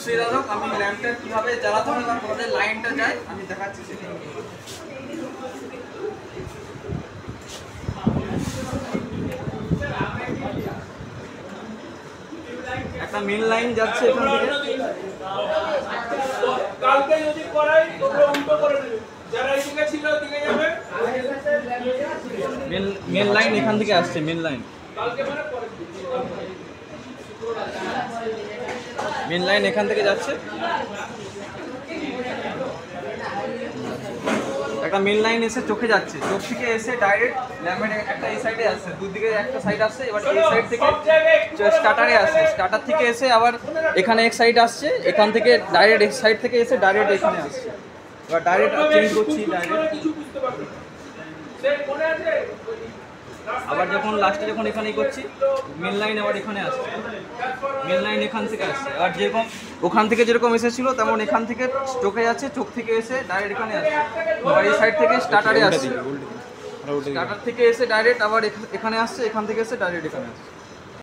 বিষয় হোক, আমি ল্যাম্পটা কীভাবে জ্বালাতে হবে বা কোথায় লাইনটা যায় আমি দেখাচ্ছি সেটা। একটা মেন লাইন যাচ্ছে এখান থেকে, কালকে যদি করাই তোমরা উল্টো করে নেবে, যারা এইদিকে ছিল ওদিকে যাবে। মেন লাইন এখান থেকে আসছে, মেন লাইন মেন লাইন এখান থেকে যাচ্ছে। একটা মেন লাইন এসে চোখে যাচ্ছে, চোখ থেকে এসে ডাইরেক্ট ল্যাম্পের একটা এই সাইডে আসছে, দুদিকে একটা সাইড আসছে, এবার এই সাইড থেকে স্টার্টারে আসছে, স্টার্টার থেকে এসে আবার এখানে এক সাইড আসছে, এখান থেকে ডাইরেক্ট এক সাইড থেকে এসে ডাইরেক্ট এখানে আসছে। এবার ডাইরেক্ট চেঞ্জ করছি, ডাইরেক্ট আবার যখন লাস্টে যখন এখানেই করছি মেন লাইন আবার এখানে আসছে, মেন লাইন এখান থেকে আসছে। আর যেরকম ওখান থেকে যেরকম এসেছিল তেমন এখান থেকে চোখে যাচ্ছে, চোখ থেকে এসে ডাইরেক্ট এখানে আসছে। আবার এই সাইড থেকে স্টার্টারে আসছে, স্টার্টার থেকে এসে ডাইরেক্ট আবার এখানে আসছে, এখান থেকে এসে ডাইরেক্ট এখানে আসছে।